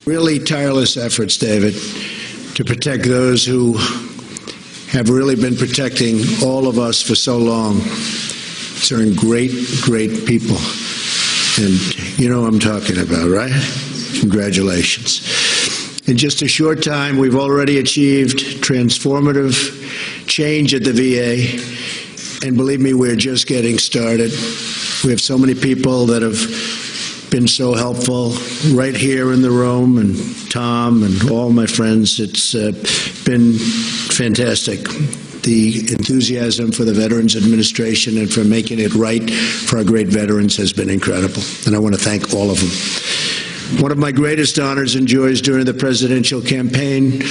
really tireless efforts, David, to protect those who have really been protecting all of us for so long. They're great, great people. And you know what I'm talking about, right? Congratulations. In just a short time, we've already achieved transformative change at the VA. And believe me, we're just getting started. We have so many people that have been so helpful right here in the room, and Tom and all my friends. It's been fantastic. The enthusiasm for the Veterans Administration and for making it right for our great veterans has been incredible, and I want to thank all of them. One of my greatest honors and joys during the presidential campaign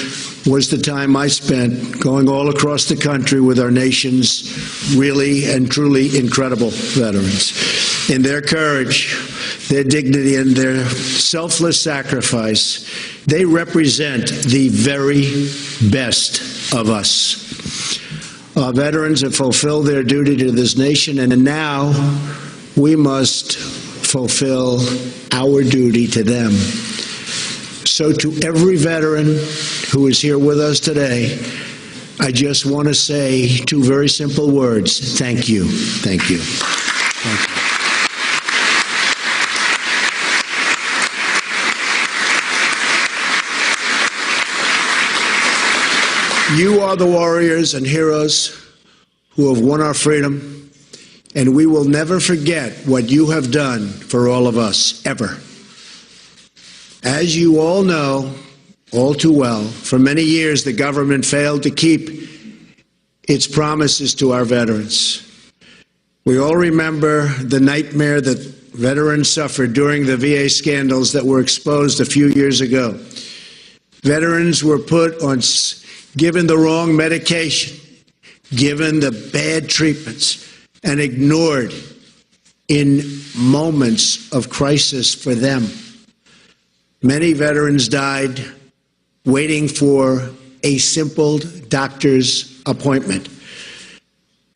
was the time I spent going all across the country with our nation's really and truly incredible veterans. In their courage, their dignity, and their selfless sacrifice, they represent the very best of us. Our veterans have fulfilled their duty to this nation, and now we must fulfill our duty to them. So to every veteran who is here with us today, I just want to say two very simple words. Thank you. Thank you. Thank you. You are the warriors and heroes who have won our freedom, and we will never forget what you have done for all of us, ever. As you all know, all too well, for many years the government failed to keep its promises to our veterans. We all remember the nightmare that veterans suffered during the VA scandals that were exposed a few years ago. Veterans were given the wrong medication, given the bad treatments, and ignored in moments of crisis for them. Many veterans died waiting for a simple doctor's appointment.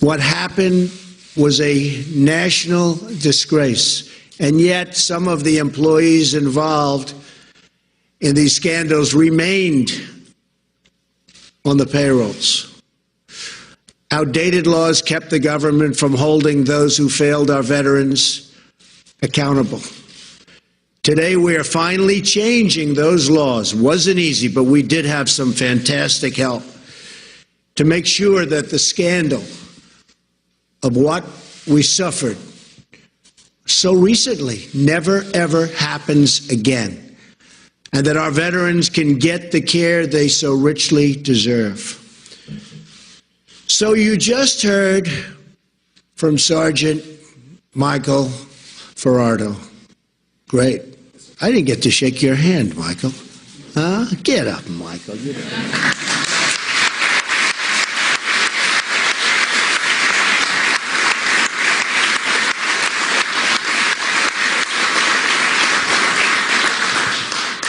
What happened was a national disgrace, and yet some of the employees involved in these scandals remained on the payrolls. Outdated laws kept the government from holding those who failed our veterans accountable. Today, we are finally changing those laws. It wasn't easy, but we did have some fantastic help to make sure that the scandal of what we suffered so recently never, ever happens again, and that our veterans can get the care they so richly deserve. So you just heard from Sergeant Michael Ferraro. Great. I didn't get to shake your hand, Michael. Huh? Get up, Michael.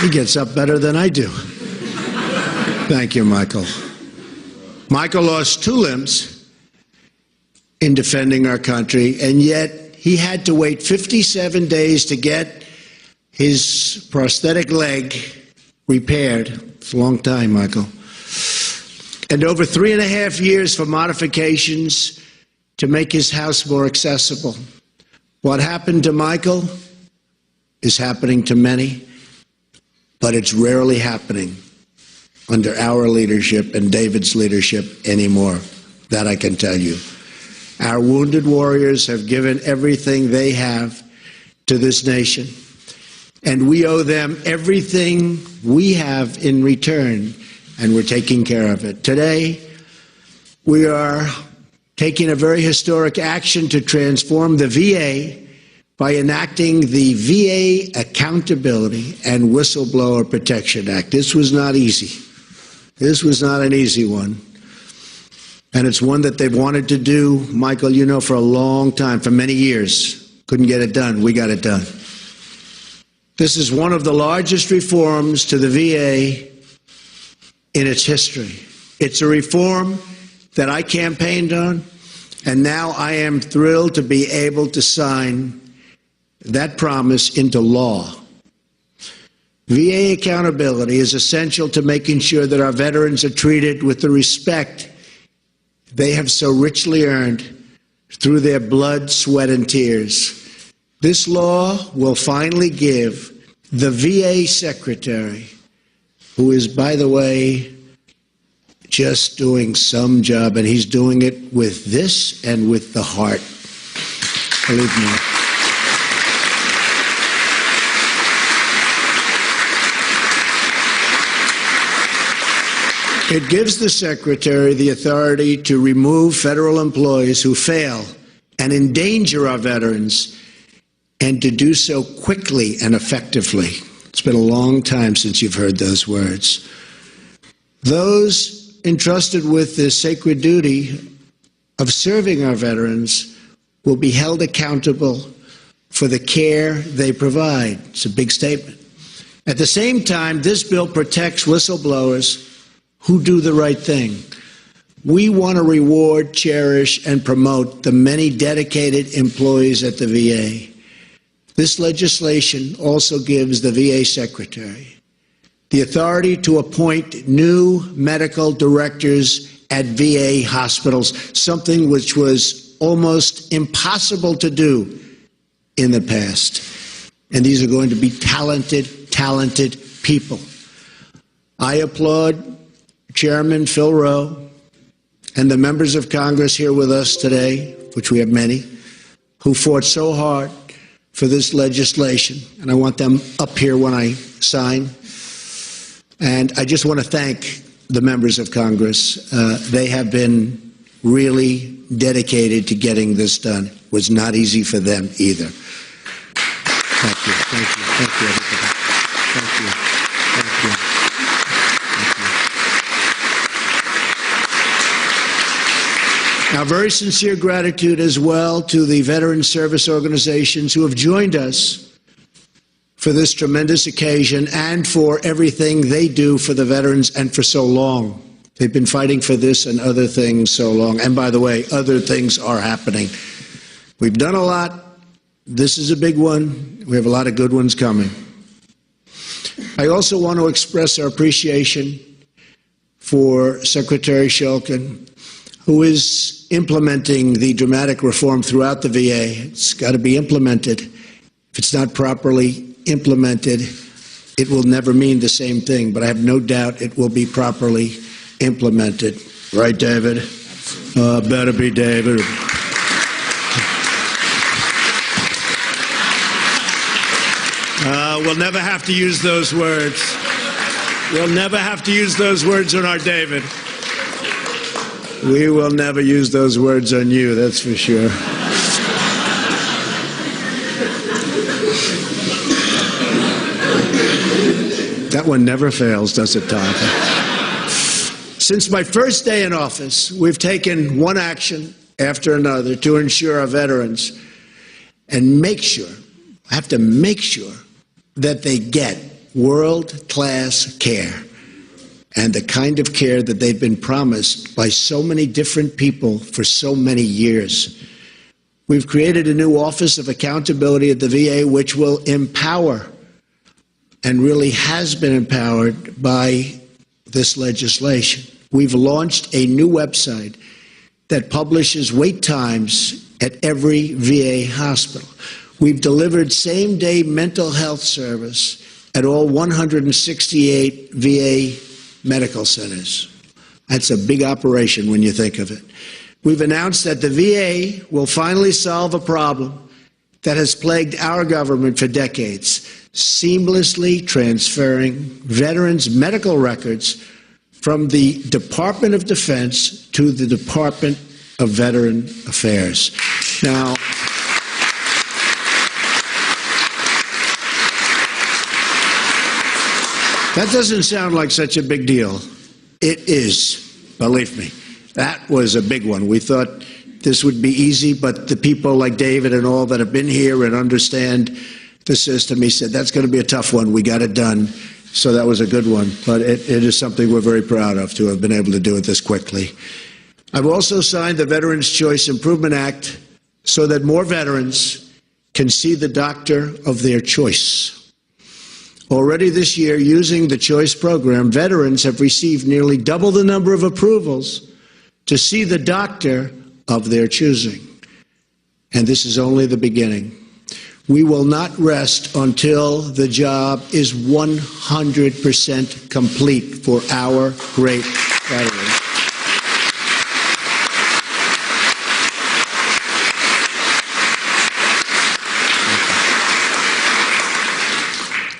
He gets up better than I do. Thank you, Michael. Michael lost 2 limbs in defending our country, and yet he had to wait 57 days to get his prosthetic leg repaired. It's a long time, Michael. And over 3.5 years for modifications to make his house more accessible. What happened to Michael is happening to many, but it's rarely happening under our leadership and David's leadership anymore. That I can tell you. Our wounded warriors have given everything they have to this nation, and we owe them everything we have in return, and we're taking care of it. Today, we are taking a very historic action to transform the VA by enacting the VA Accountability and Whistleblower Protection Act. This was not easy. This was not an easy one. And it's one that they've wanted to do, Michael, you know, for a long time, for many years. Couldn't get it done. We got it done. This is one of the largest reforms to the VA in its history. It's a reform that I campaigned on, and now I am thrilled to be able to sign that promise into law. VA accountability is essential to making sure that our veterans are treated with the respect they have so richly earned through their blood, sweat, and tears. This law will finally give the VA secretary, who is, by the way, just doing some job, and he's doing it with this and with the heart. Believe me. It gives the Secretary the authority to remove federal employees who fail and endanger our veterans, and to do so quickly and effectively. It's been a long time since you've heard those words. Those entrusted with the sacred duty of serving our veterans will be held accountable for the care they provide. It's a big statement. At the same time, this bill protects whistleblowers who do the right thing. We want to reward, cherish, and promote the many dedicated employees at the VA. This legislation also gives the VA Secretary the authority to appoint new medical directors at VA hospitals, something which was almost impossible to do in the past. And these are going to be talented people. I applaud Chairman Phil Rowe and the members of Congress here with us today, which we have many, who fought so hard for this legislation. And I want them up here when I sign. And I just want to thank the members of Congress. They have been really dedicated to getting this done. It was not easy for them either. Thank you. Thank you. Thank you, everybody. Thank you. Thank you. Now, very sincere gratitude as well to the veteran service organizations who have joined us for this tremendous occasion and for everything they do for the veterans and for so long. They've been fighting for this and other things so long. And by the way, other things are happening. We've done a lot. This is a big one. We have a lot of good ones coming. I also want to express our appreciation for Secretary Shulkin, who is implementing the dramatic reform throughout the VA. It's got to be implemented. If it's not properly implemented, it will never mean the same thing, but I have no doubt it will be properly implemented. Right, David? Better be, David. We'll never have to use those words. We'll never have to use those words on our David. We will never use those words on you, that's for sure. That one never fails, does it, Tom? Since my first day in office, we've taken one action after another to ensure our veterans and have to make sure that they get world-class care and the kind of care that they've been promised by so many different people for so many years. We've created a new Office of Accountability at the VA, which will empower and really has been empowered by this legislation. We've launched a new website that publishes wait times at every VA hospital. We've delivered same-day mental health service at all 168 VA medical centers. That's a big operation when you think of it. We've announced that the VA will finally solve a problem that has plagued our government for decades, seamlessly transferring veterans' medical records from the Department of Defense to the Department of Veteran Affairs. Now, that doesn't sound like such a big deal. It is, believe me. That was a big one. We thought this would be easy, but the people like David and all that have been here and understand the system, he said, that's going to be a tough one. We got it done. So that was a good one. But it is something we're very proud of, to have been able to do it this quickly. I've also signed the Veterans Choice Improvement Act so that more veterans can see the doctor of their choice. Already this year, using the Choice program, veterans have received nearly double the number of approvals to see the doctor of their choosing. And this is only the beginning. We will not rest until the job is 100% complete for our great veterans.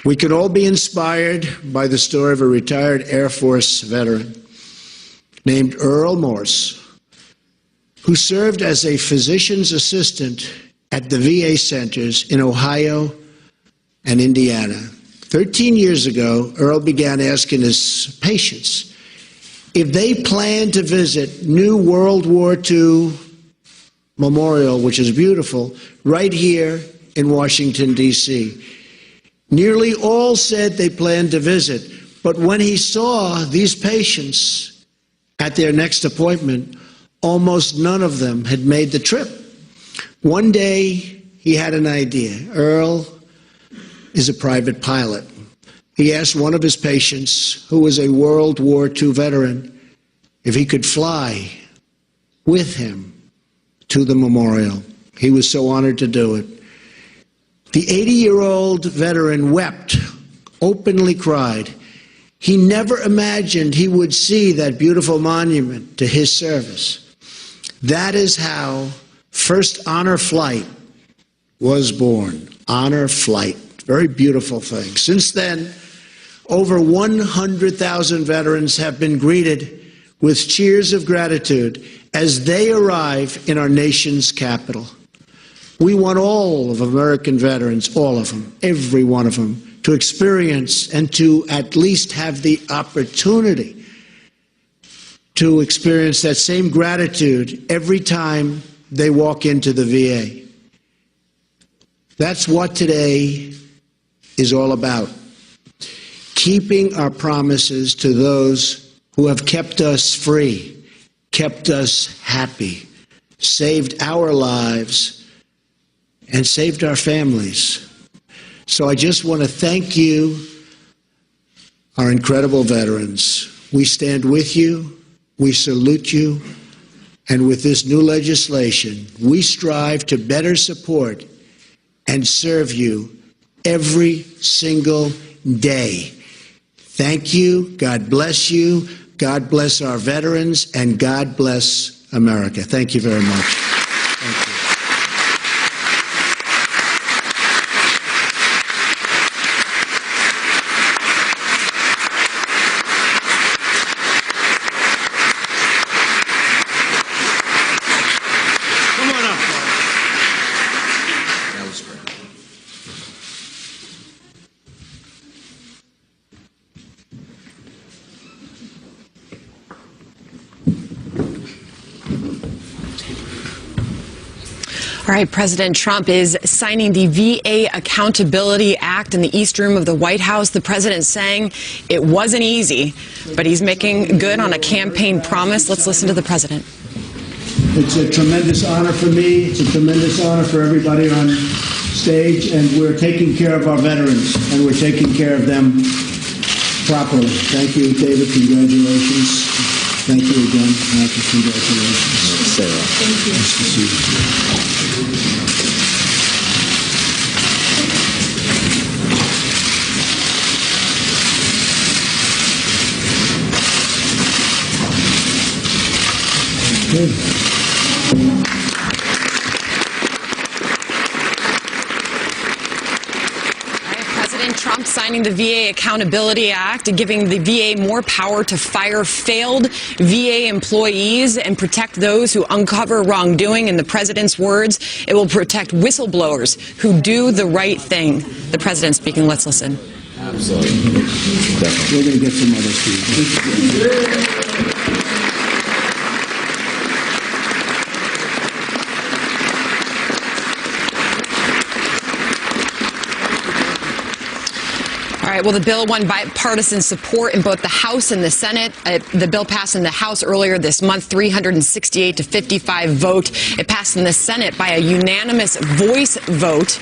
We can all be inspired by the story of a retired Air Force veteran named Earl Morse, who served as a physician's assistant at the VA centers in Ohio and Indiana. 13 years ago, Earl began asking his patients if they planned to visit new World War II memorial, which is beautiful, right here in Washington, D.C. Nearly all said they planned to visit, but when he saw these patients at their next appointment, almost none of them had made the trip. One day, he had an idea. Earl is a private pilot. He asked one of his patients, who was a World War II veteran, if he could fly with him to the memorial. He was so honored to do it. The 80-year-old veteran wept, openly cried. He never imagined he would see that beautiful monument to his service. That is how First Honor Flight was born. Honor Flight. Very beautiful thing. Since then, over 100,000 veterans have been greeted with cheers of gratitude as they arrive in our nation's capital. We want all of American veterans, all of them, every one of them, to experience and to at least have the opportunity to experience that same gratitude every time they walk into the VA. That's what today is all about. Keeping our promises to those who have kept us free, kept us happy, saved our lives, and saved our families. So I just want to thank you, our incredible veterans. We stand with you, we salute you, and with this new legislation, we strive to better support and serve you every single day. Thank you, God bless you, God bless our veterans, and God bless America. Thank you very much. Thank you. All right, President Trump is signing the VA Accountability Act in the East Room of the White House. The president saying it wasn't easy, but he's making good on a campaign promise. Let's listen to the president. It's a tremendous honor for me. It's a tremendous honor for everybody on stage, and we're taking care of our veterans, and we're taking care of them properly. Thank you, David. Congratulations. Thank you again, Michael. Congratulations. Sarah. Thank you. Nice to see you. Good. Trump signing the VA Accountability Act, giving the VA more power to fire failed VA employees and protect those who uncover wrongdoing. In the president's words, it will protect whistleblowers who do the right thing. The president speaking. Let's listen. Absolutely. Definitely. We're going to get some other people. All right, well, the bill won bipartisan support in both the House and the Senate. The bill passed in the House earlier this month, 368 to 55 vote. It passed in the Senate by a unanimous voice vote.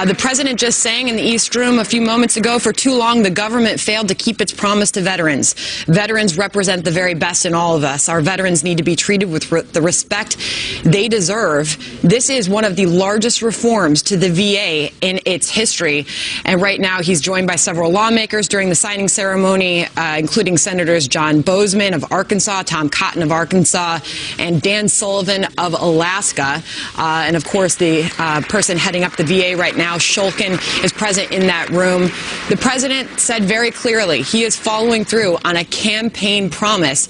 The president just sang in the East Room a few moments ago, for too long the government failed to keep its promise to veterans. Veterans represent the very best in all of us. Our veterans need to be treated with the respect they deserve. This is one of the largest reforms to the VA in its history. And right now he's joined by several lawmakers during the signing ceremony, including Senators John Boozman of Arkansas, Tom Cotton of Arkansas, and Dan Sullivan of Alaska. And of course, the person heading up the VA right now, Shulkin, is present in that room. The president said very clearly he is following through on a campaign promise,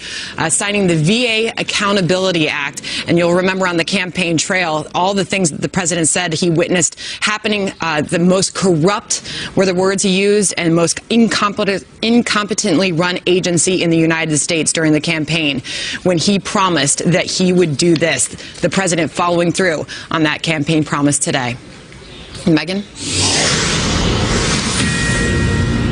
signing the VA Accountability Act. And you'll remember on the campaign trail, all the things that the president said he witnessed happening. The most corrupt were the words he used, and most incompetently run agency in the United States during the campaign, when he promised that he would do this. The president following through on that campaign promise today. Megan?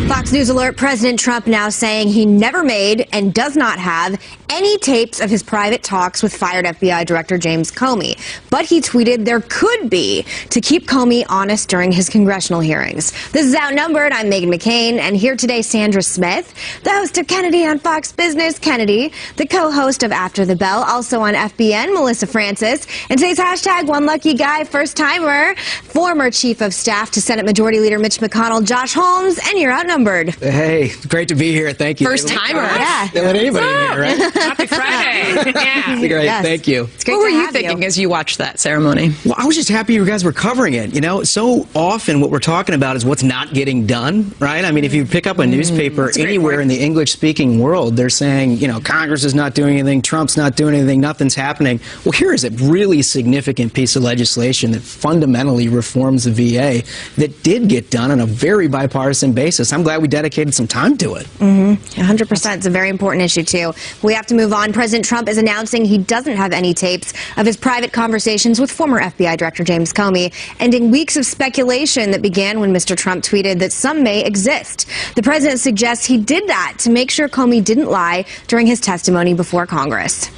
Fox News alert, President Trump now saying he never made and does not have any tapes of his private talks with fired FBI Director James Comey. But he tweeted there could be, to keep Comey honest during his congressional hearings. This is Outnumbered. I'm Meghan McCain, and here today, Sandra Smith, the host of Kennedy on Fox Business, Kennedy, the co-host of After the Bell, also on FBN, Melissa Francis, and today's hashtag One Lucky Guy, first timer, former Chief of Staff to Senate Majority Leader Mitch McConnell, Josh Holmes, and you're outnumbered. Hey, great to be here. Thank you. First timer. Yeah. They let anybody in here, right? Happy Friday. Yeah. Great. Yes. Thank you. It's great What were to you have thinking as you watched that ceremony? Well, I was just happy you guys were covering it. You know, so often what we're talking about is what's not getting done, right? I mean, if you pick up a newspaper anywhere in the English-speaking world, they're saying, you know, Congress is not doing anything, Trump's not doing anything, nothing's happening. Well, here is a really significant piece of legislation that fundamentally reforms the VA that did get done on a very bipartisan basis. I'm glad we dedicated some time to it. 100%. It's a very important issue, too. We have to move on. President Trump is announcing he doesn't have any tapes of his private conversations with former FBI Director James Comey, ending weeks of speculation that began when Mr. Trump tweeted that some may exist. The president suggests he did that to make sure Comey didn't lie during his testimony before Congress.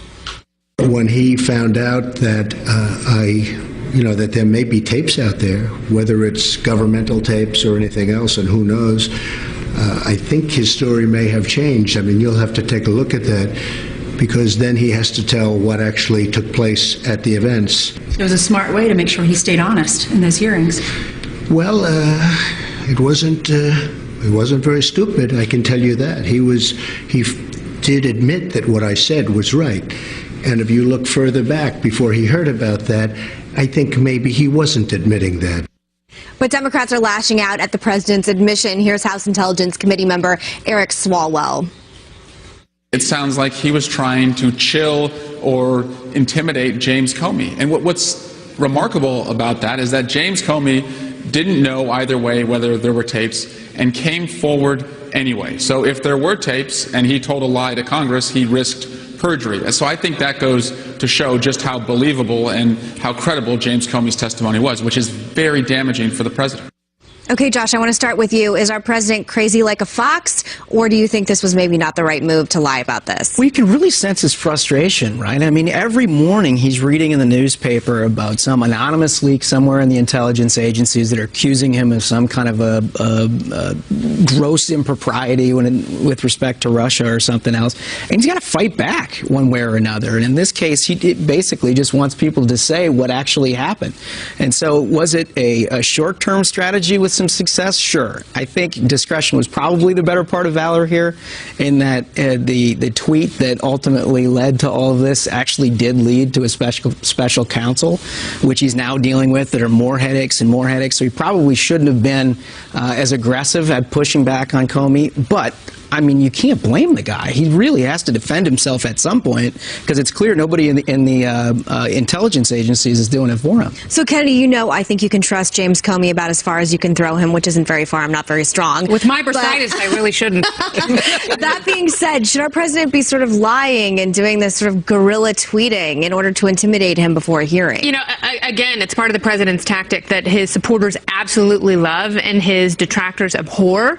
When he found out that that there may be tapes out there, whether it's governmental tapes or anything else, and who knows, I think his story may have changed. I mean, you'll have to take a look at that, because then he has to tell what actually took place at the events. It was a smart way to make sure he stayed honest in those hearings. Well, it wasn't very stupid, I can tell you that. He did admit that what I said was right. And if you look further back before he heard about that, I think maybe he wasn't admitting that. But Democrats are lashing out at the president's admission. Here's House Intelligence Committee member Eric Swalwell. It sounds like he was trying to chill or intimidate James Comey. And what's remarkable about that is that James Comey didn't know either way whether there were tapes and came forward anyway. So if there were tapes and he told a lie to Congress, he risked perjury. So I think that goes to show just how believable and how credible James Comey's testimony was, which is very damaging for the president. Okay, Josh, I want to start with you. Is our president crazy like a fox, or do you think this was maybe not the right move to lie about this? Well, you can really sense his frustration, right? I mean, every morning he's reading in the newspaper about some anonymous leak somewhere in the intelligence agencies that are accusing him of some kind of a gross impropriety with respect to Russia or something else. And he's got to fight back one way or another. And in this case, he basically just wants people to say what actually happened. And so was it a short-term strategy with some success? Sure. I think discretion was probably the better part of valor here, in that the tweet that ultimately led to all of this actually did lead to a special counsel, which he's now dealing with, that are more headaches and more headaches. So he probably shouldn't have been as aggressive at pushing back on Comey. But I mean, you can't blame the guy. He really has to defend himself at some point, because it's clear nobody in the intelligence agencies is doing it for him. So, Kennedy, I think you can trust James Comey about as far as you can throw him, which isn't very far. I'm not very strong. With my bursitis, I really shouldn't. That being said, should our president be sort of lying and doing this sort of guerrilla tweeting in order to intimidate him before a hearing? Again, it's part of the president's tactic that his supporters absolutely love and his detractors abhor,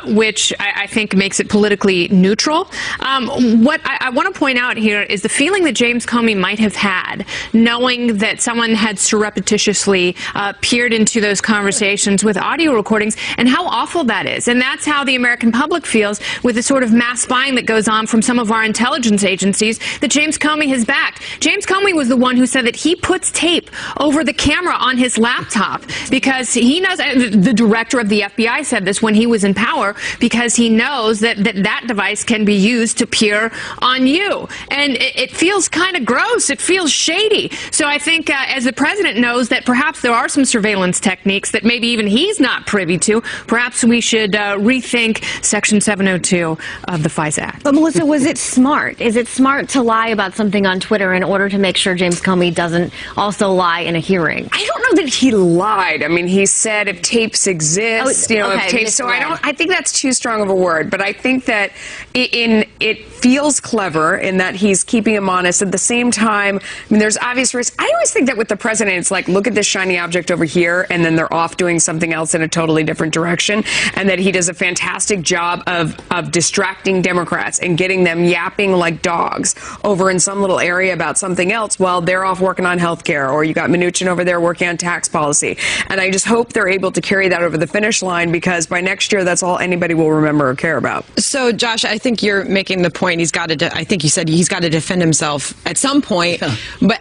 which I think makes it politically neutral. What I want to point out here is the feeling that James Comey might have had, knowing that someone had surreptitiously peered into those conversations with audio recordings, and how awful that is. And that's how the American public feels with the sort of mass spying that goes on from some of our intelligence agencies that James Comey has backed. James Comey was the one who said that he puts tape over the camera on his laptop because he knows, the director of the FBI said this when he was in power, because he knows that device can be used to peer on you. And it feels kind of gross. It feels shady. So I think as the president knows that perhaps there are some surveillance techniques that maybe even he's not privy to, perhaps we should rethink Section 702 of the FISA Act. But Melissa, was it smart? Is it smart to lie about something on Twitter in order to make sure James Comey doesn't also lie in a hearing? I don't know that he lied. I mean, he said if tapes exist, if tapes. So I think that's too strong of a word. But I think that it feels clever in that he's keeping him honest. At the same time, I mean, there's obvious risk. I always think that with the president, it's like, look at this shiny object over here, and then they're off doing something else in a totally different direction, and that he does a fantastic job of distracting Democrats and getting them yapping like dogs over in some little area about something else while they're off working on health care, or you got Mnuchin over there working on tax policy. And I just hope they're able to carry that over the finish line, because by next year, that's all anybody will remember or care about. So, Josh, I think you're making the point. I think you said he's got to defend himself at some point, but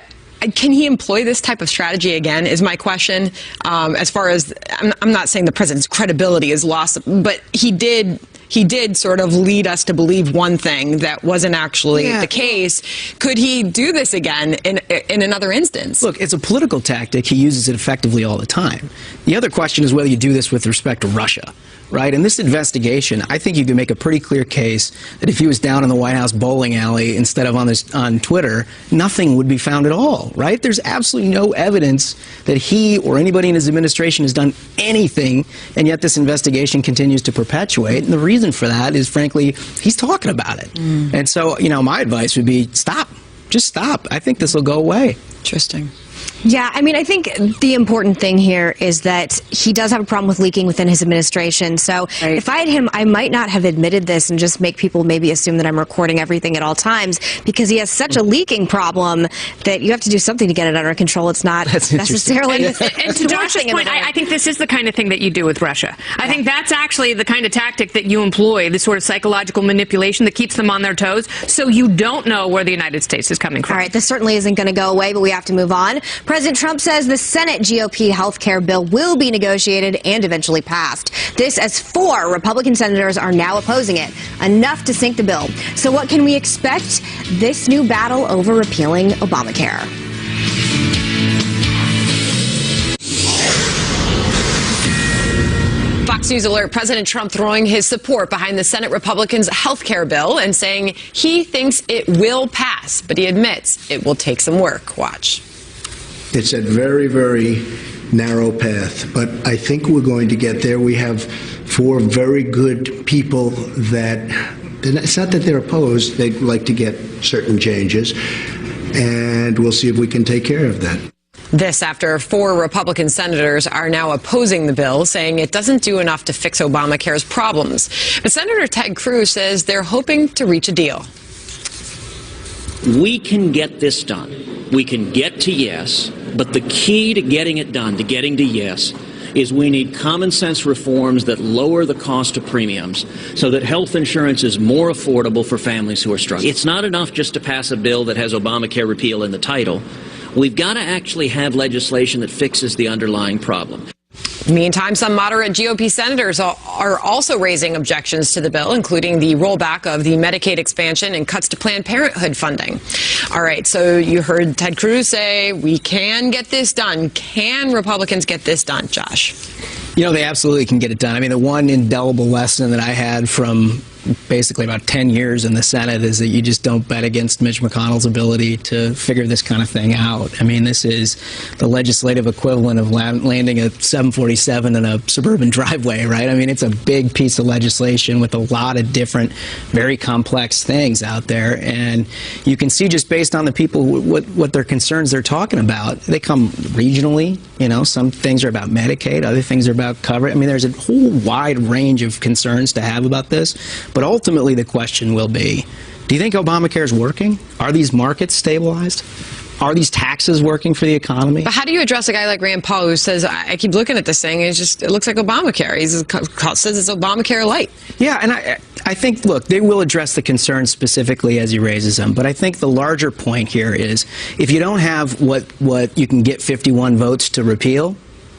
can he employ this type of strategy again, is my question. As far as, I'm not saying the president's credibility is lost, but he did sort of lead us to believe one thing that wasn't actually the case. Could he do this again in another instance? Look, it's a political tactic. He uses it effectively all the time. The other question is whether you do this with respect to Russia. Right? In this investigation, I think you can make a pretty clear case that if he was down in the White House bowling alley instead of on Twitter, nothing would be found at all. Right? There's absolutely no evidence that he or anybody in his administration has done anything, and yet this investigation continues to perpetuate. And the reason for that is, frankly, he's talking about it. And so, my advice would be stop. Just stop. I think this will go away. Interesting. Yeah, I mean, I think the important thing here is that he does have a problem with leaking within his administration. So if I had him, I might not have admitted this and just make people maybe assume that I'm recording everything at all times, because he has such a leaking problem that you have to do something to get it under control. It's not necessarily... And to Josh's point, I think this is the kind of thing that you do with Russia. I think that's actually the kind of tactic that you employ, the sort of psychological manipulation that keeps them on their toes, so you don't know where the United States is coming from. All right, this certainly isn't going to go away, but we have to move on. President Trump says the Senate GOP health care bill will be negotiated and eventually passed. This as 4 Republican senators are now opposing it, enough to sink the bill. So what can we expect? This new battle over repealing Obamacare. Fox News alert, President Trump throwing his support behind the Senate Republicans' health care bill and saying he thinks it will pass, but he admits it will take some work. Watch. It's a very, very narrow path, but I think we're going to get there. We have 4 very good people that, it's not that they're opposed, they'd like to get certain changes, and we'll see if we can take care of that. This after 4 Republican senators are now opposing the bill, saying it doesn't do enough to fix Obamacare's problems. But Senator Ted Cruz says they're hoping to reach a deal. We can get this done. We can get to yes, but the key to getting it done, to getting to yes, is we need common sense reforms that lower the cost of premiums so that health insurance is more affordable for families who are struggling. It's not enough just to pass a bill that has Obamacare repeal in the title. We've got to actually have legislation that fixes the underlying problem. Meantime, some moderate GOP senators are also raising objections to the bill, including the rollback of the Medicaid expansion and cuts to Planned Parenthood funding. All right, so you heard Ted Cruz say we can get this done. Can Republicans get this done, Josh? They absolutely can get it done. I mean, the one indelible lesson that I had from basically about 10 years in the Senate is that you just don't bet against Mitch McConnell's ability to figure this kind of thing out. I mean, this is the legislative equivalent of landing a 747 in a suburban driveway, right? I mean, it's a big piece of legislation with a lot of different, very complex things out there. And you can see just based on the people, what their concerns they're talking about. They come regionally. You know, some things are about Medicaid, other things are about coverage. I mean, there's a whole wide range of concerns to have about this. But ultimately, the question will be, do you think Obamacare is working? Are these markets stabilized? Are these taxes working for the economy? But how do you address a guy like Rand Paul who says, I keep looking at this thing, and it looks like Obamacare. He says it's Obamacare light. Yeah, and I think, look, they will address the concerns specifically as he raises them. But I think the larger point here is if you don't have what you can get 51 votes to repeal,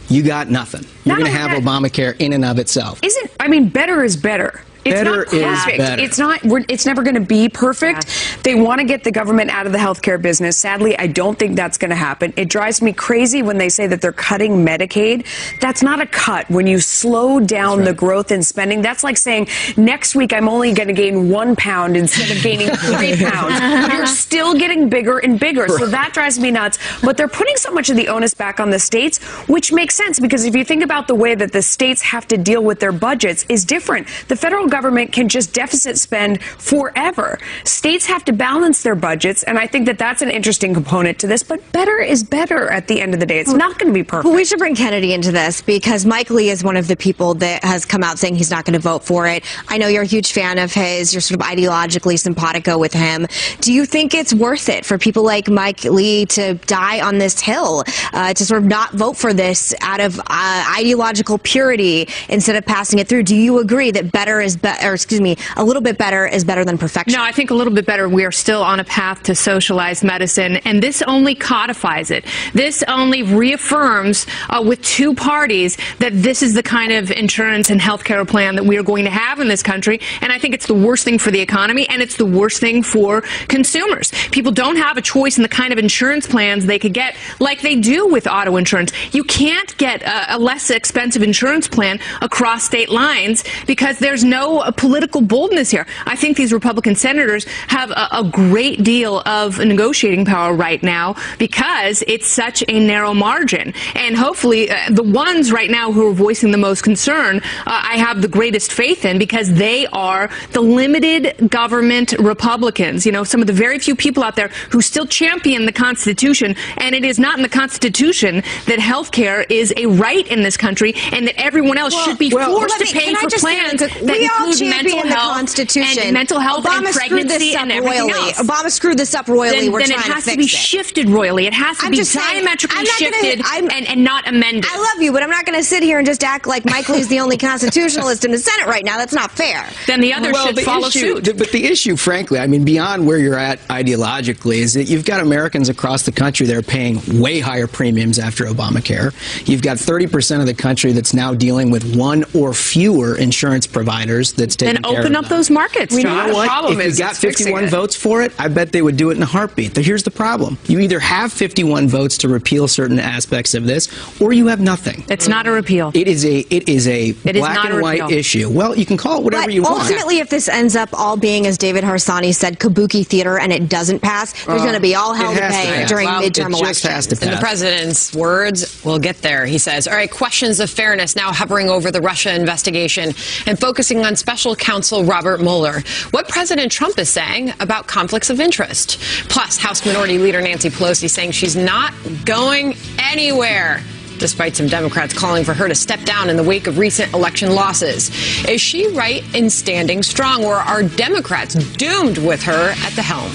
you got nothing. You're going to have Obamacare in and of itself. Better is better. It's Better not perfect. is better. It's never going to be perfect. Yeah. They want to get the government out of the healthcare business. Sadly, I don't think that's going to happen. It drives me crazy when they say that they're cutting Medicaid. That's not a cut. When you slow down the growth in spending, that's like saying next week I'm only going to gain 1 pound instead of gaining 3 pounds. You're still getting bigger and bigger. So that drives me nuts. But they're putting so much of the onus back on the states, which makes sense because if you think about the way that the states have to deal with their budgets is different. The federal government can just deficit spend forever. States have to balance their budgets, and I think that that's an interesting component to this, but better is better at the end of the day. It's not going to be perfect. Well, we should bring Kennedy into this because Mike Lee is one of the people that has come out saying he's not going to vote for it. I know you're a huge fan of his. You're sort of ideologically simpatico with him. Do you think it's worth it for people like Mike Lee to die on this hill, to sort of not vote for this out of ideological purity instead of passing it through? Do you agree that better is better? A little bit better is better than perfection? No, I think a little bit better. We are still on a path to socialized medicine, and this only codifies it. This only reaffirms with two parties that this is the kind of insurance and health care plan that we are going to have in this country, and I think it's the worst thing for the economy, and it's the worst thing for consumers. People don't have a choice in the kind of insurance plans they could get like they do with auto insurance. You can't get a less expensive insurance plan across state lines because there's no political boldness here. I think these Republican senators have a great deal of negotiating power right now because it's such a narrow margin. And hopefully the ones right now who are voicing the most concern, I have the greatest faith in because they are the limited government Republicans. You know, some of the very few people out there who still champion the Constitution. And it is not in the Constitution that health care is a right in this country and that everyone else should be forced to pay for plans that include mental health and mental health and pregnancy and everything else. Obama screwed this up royally. Then it has to be shifted royally. It has to be diametrically shifted and not amended. I love you, but I'm not going to sit here and just act like Mike Lee's the only constitutionalist in the Senate right now. That's not fair. Then the others should follow suit. But the issue, frankly, I mean, beyond where you're at ideologically, is that you've got Americans across the country that are paying way higher premiums after Obamacare. You've got 30% of the country that's now dealing with one or fewer insurance providers that's taking care of open up those markets. You know what? If you got 51 votes for it, I bet they would do it in a heartbeat. But here's the problem. You either have 51 votes to repeal certain aspects of this, or you have nothing. It's not a repeal. It is a black and white issue. Well, you can call it whatever you want. Ultimately, if this ends up all being, as David Harsanyi said, kabuki theater, and it doesn't pass, there's going to be all hell to pay during midterm elections. In the president's words, we'll get there, he says. All right, questions of fairness now hovering over the Russia investigation and focusing on special counsel Robert Mueller. What President Trump is saying about conflicts of interest. Plus, House Minority Leader Nancy Pelosi saying she's not going anywhere, despite some Democrats calling for her to step down in the wake of recent election losses. Is she right in standing strong, or are Democrats doomed with her at the helm?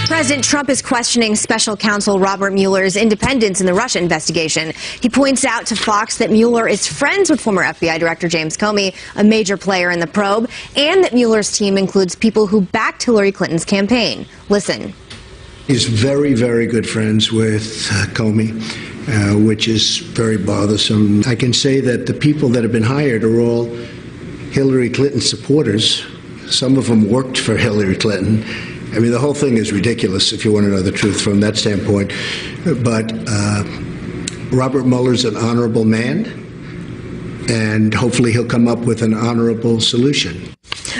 President Trump is questioning special counsel Robert Mueller's independence in the Russia investigation. He points out to Fox that Mueller is friends with former FBI Director James Comey, a major player in the probe, and that Mueller's team includes people who backed Hillary Clinton's campaign. Listen. He's very, very good friends with Comey, which is very bothersome. I can say that the people that have been hired are all Hillary Clinton supporters. Some of them worked for Hillary Clinton. I mean, the whole thing is ridiculous if you want to know the truth from that standpoint. But Robert Mueller's an honorable man, and hopefully he'll come up with an honorable solution.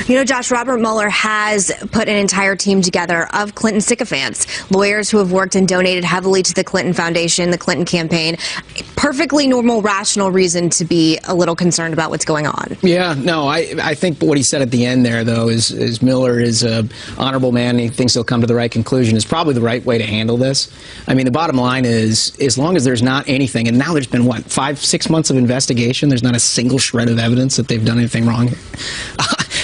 You know, Josh, Robert Mueller has put an entire team together of Clinton sycophants, lawyers who have worked and donated heavily to the Clinton Foundation, the Clinton campaign. Perfectly normal, rational reason to be a little concerned about what's going on. Yeah, no, I think what he said at the end there, though, is Mueller is an honorable man and he thinks he'll come to the right conclusion is probably the right way to handle this. I mean, the bottom line is, as long as there's not anything, and now there's been, what, 5-6 months of investigation, there's not a single shred of evidence that they've done anything wrong.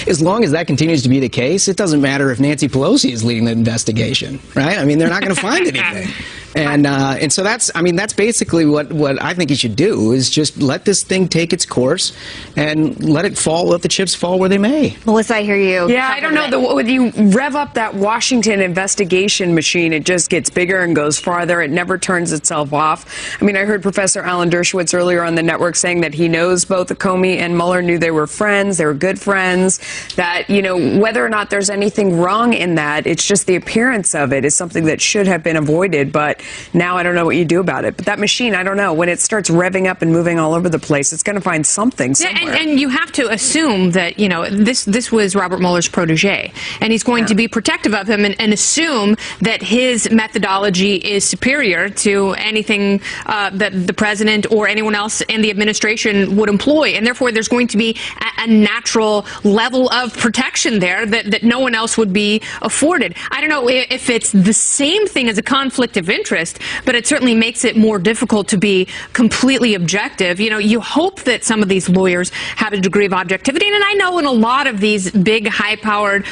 As long as that continues to be the case, it doesn't matter if Nancy Pelosi is leading the investigation, right? I mean, they're not going to find anything. And so that's basically what I think he should do, is just let this thing take its course and let the chips fall where they may. Melissa, I hear you. Yeah, I don't know. When you rev up that Washington investigation machine, it just gets bigger and goes farther. It never turns itself off. I mean, I heard Professor Alan Dershowitz earlier on the network saying that he knows both Comey and Mueller knew they were friends, they were good friends, that, you know, whether or not there's anything wrong in that, it's just the appearance of it is something that should have been avoided. But now I don't know what you do about it. But that machine, I don't know. When it starts revving up and moving all over the place, it's going to find something somewhere. Yeah, and you have to assume that, you know, this was Robert Mueller's protege, and he's going to be protective of him and assume that his methodology is superior to anything that the president or anyone else in the administration would employ. And therefore, there's going to be a natural level of protection there that no one else would be afforded. I don't know if it's the same thing as a conflict of interest, but it certainly makes it more difficult to be completely objective. You know, you hope that some of these lawyers have a degree of objectivity, and I know in a lot of these big, high-powered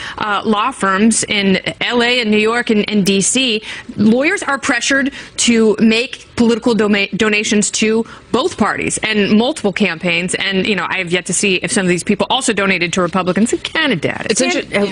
law firms in L.A. and New York and D.C., lawyers are pressured to make political donations to both parties and multiple campaigns. And, you know, I have yet to see if some of these people also donated to Republicans and candidates.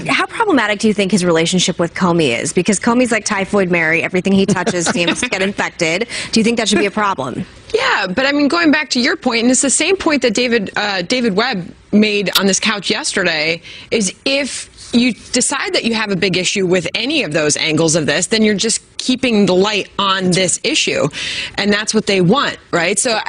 How problematic do you think his relationship with Comey is? Because Comey's like Typhoid Mary. Everything he touches seems to get infected. Do you think that should be a problem? Yeah, but I mean, going back to your point, and it's the same point that David Webb made on this couch yesterday, is if you decide that you have a big issue with any of those angles of this, then you're just keeping the light on this issue. And that's what they want, right? So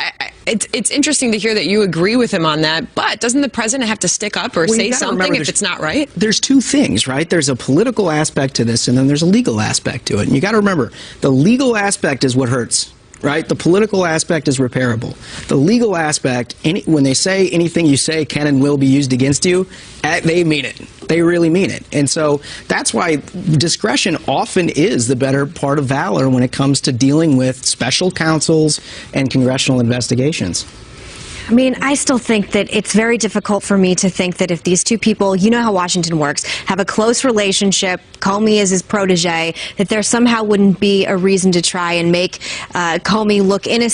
it's interesting to hear that you agree with him on that. But doesn't the president have to stick up or say something if it's not right? There's two things, right? There's a political aspect to this, and then there's a legal aspect to it. And you got to remember, the legal aspect is what hurts. Right? The political aspect is repairable. The legal aspect, when they say anything you say can and will be used against you, they mean it. They really mean it. And so that's why discretion often is the better part of valor when it comes to dealing with special counsels and congressional investigations. I mean, I still think that it's very difficult for me to think that if these two people, you know how Washington works, have a close relationship, Comey is his protege, that there somehow wouldn't be a reason to try and make Comey look innocent.